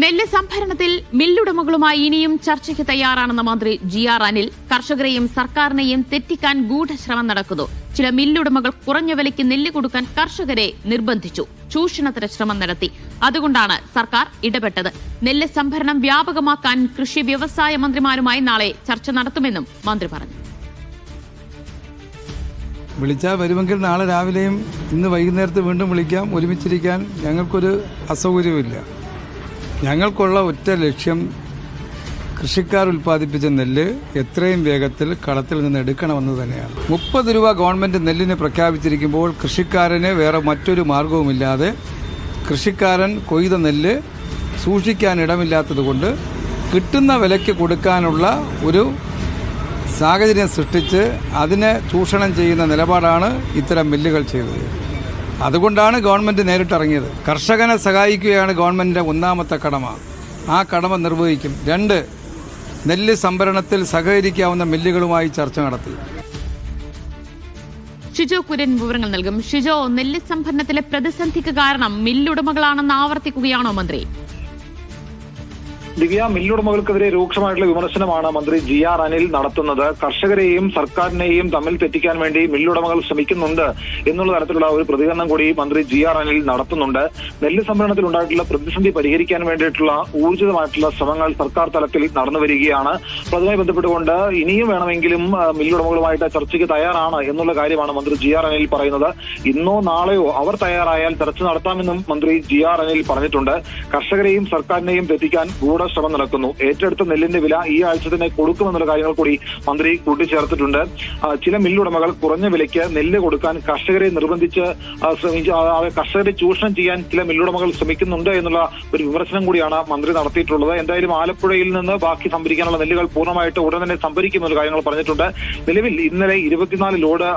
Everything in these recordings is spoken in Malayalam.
നെല്ല് സംഭരണത്തിൽ മില്ലുടമകളുമായി ഇനിയും ചർച്ചയ്ക്ക് തയ്യാറാണെന്ന മന്ത്രി GR അനിൽ. കർഷകരെയും സർക്കാരിനെയും തെറ്റിക്കാൻ ഗൂഢശ്രമം നടക്കുന്നു. ചില മില്ലുടമകൾ കുറഞ്ഞ വിലയ്ക്ക് നെല്ല് കൊടുക്കാൻ കർഷകരെ നിർബന്ധിച്ചു. ചൂഷണത്തിന് ശ്രമം നടത്തി. അതുകൊണ്ടാണ് സർക്കാർ ഇടപെട്ടത്. നെല്ല് സംഭരണം വ്യാപകമാക്കാൻ കൃഷി വ്യവസായ മന്ത്രിമാരുമായി നാളെ ചർച്ച നടത്തുമെന്നും മന്ത്രി പറഞ്ഞു. വിളിച്ചാൽ വരുമെങ്കിൽ നാളെ രാവിലെയും ഇന്ന് വൈകുന്നേരത്ത് വീണ്ടും വിളിക്കാം. ഒരുമിച്ചിരിക്കാൻ ഞങ്ങൾക്കൊരു അസൗകര്യമില്ല. ഞങ്ങൾക്കുള്ള ഒറ്റ ലക്ഷ്യം കൃഷിക്കാർ ഉൽപ്പാദിപ്പിച്ച നെല്ല് എത്രയും വേഗത്തിൽ കളത്തിൽ നിന്ന് എടുക്കണമെന്ന് തന്നെയാണ്. 30 രൂപ ഗവൺമെൻറ് നെല്ലിന് പ്രഖ്യാപിച്ചിരിക്കുമ്പോൾ കൃഷിക്കാരന് വേറെ മറ്റൊരു മാർഗവുമില്ലാതെ കൃഷിക്കാരൻ കൊയ്ത നെല്ല് സൂക്ഷിക്കാൻ ഇടമില്ലാത്തതുകൊണ്ട് കിട്ടുന്ന വിലയ്ക്ക് കൊടുക്കാനുള്ള ഒരു സാഹചര്യം സൃഷ്ടിച്ച് അതിനെ ചൂഷണം ചെയ്യുന്ന നിലപാടാണ് ഇത്തരം മില്ലുകൾ ചെയ്തത്. അതുകൊണ്ടാണ് ഗവൺമെൻറ് നേരിട്ടിറങ്ങിയത്. കർഷകനെ സഹായിക്കുകയാണ് ഗവൺമെൻറ്റിൻ്റെ ഒന്നാമത്തെ കടമ. ആ കടമ നിർവഹിക്കും. 2, നെല്ല് സംഭരണത്തിൽ സഹകരിക്കാവുന്ന മില്ലുകളുമായി ചർച്ച നടത്തി. ഷിജോ കുര്യൻ വിവരങ്ങൾ നൽകും. ഷിജോ, നെല്ല് സംഭരണത്തിലെ പ്രതിസന്ധിക്ക് കാരണം മില്ലുടമകളാണെന്ന് ആവർത്തിക്കുകയാണോ മന്ത്രി? ദിവ്യ, മില്ലുടമകൾക്കെതിരെ രൂക്ഷമായിട്ടുള്ള വിമർശനമാണ് മന്ത്രി GR അനിൽ നടത്തുന്നത്. കർഷകരെയും സർക്കാരിനെയും തമ്മിൽ തെറ്റിക്കാൻ വേണ്ടി മില്ലുടമകൾ ശ്രമിക്കുന്നുണ്ട് എന്നുള്ള തരത്തിലുള്ള ഒരു പ്രതികരണം കൂടി മന്ത്രി GR അനിൽ നടത്തുന്നുണ്ട്. നെല്ല് സംഭരണത്തിൽ ഉണ്ടായിട്ടുള്ള പ്രതിസന്ധി പരിഹരിക്കാൻ വേണ്ടിയിട്ടുള്ള ഊർജിതമായിട്ടുള്ള ശ്രമങ്ങൾ സർക്കാർ തലത്തിൽ നടന്നു വരികയാണ്. അതുമായി ബന്ധപ്പെട്ടുകൊണ്ട് ഇനിയും വേണമെങ്കിലും മില്ലുടമകളുമായിട്ട് ചർച്ചയ്ക്ക് തയ്യാറാണ് എന്നുള്ള കാര്യമാണ് മന്ത്രി GR അനിൽ പറയുന്നത്. ഇന്നോ നാളെയോ അവർ തയ്യാറായാൽ ചർച്ച നടത്താമെന്നും മന്ത്രി GR അനിൽ പറഞ്ഞിട്ടുണ്ട്. കർഷകരെയും സർക്കാരിനെയും തെറ്റിക്കാൻ ശ്രമം നടക്കുന്നു. ഏറ്റെടുത്ത നെല്ലിന്റെ വില ഈ ആഴ്ച തന്നെ കൊടുക്കുമെന്നുള്ള കാര്യങ്ങൾ കൂടി മന്ത്രി കൂട്ടിച്ചേർത്തിട്ടുണ്ട്. ചില മില്ലുടമകൾ കുറഞ്ഞ വിലയ്ക്ക് നെല്ല് കൊടുക്കാൻ കർഷകരെ നിർബന്ധിച്ച് കർഷകരെ ചൂഷണം ചെയ്യാൻ ചില മില്ലുടമകൾ ശ്രമിക്കുന്നുണ്ട് എന്നുള്ള ഒരു വിമർശനം കൂടിയാണ് മന്ത്രി നടത്തിയിട്ടുള്ളത്. എന്തായാലും ആലപ്പുഴയിൽ നിന്ന് ബാക്കി സംഭരിക്കാനുള്ള നെല്ലുകൾ പൂർണ്ണമായിട്ട് ഉടൻ തന്നെ സംഭരിക്കുമെന്നുള്ള കാര്യങ്ങൾ പറഞ്ഞിട്ടുണ്ട്. നിലവിൽ ഇന്നലെ 24 ലോഡ്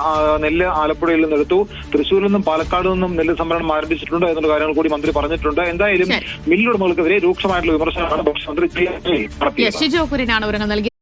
നെല്ല് ആലപ്പുഴയിൽ നിന്ന് എടുത്തു. തൃശ്ശൂരിൽ നിന്നും പാലക്കാട് നിന്നും നെല്ല് സംഭരണം ആരംഭിച്ചിട്ടുണ്ട് എന്നുള്ള കാര്യങ്ങൾ കൂടി മന്ത്രി പറഞ്ഞിട്ടുണ്ട്. എന്തായാലും മില്ലുടമകൾക്കെതിരെ രൂക്ഷമായിട്ടുള്ള വിമർശനമാണ് മന്ത്രി ഷിജോ കുര്യനാണ് വിവരങ്ങൾ നൽകിയത്.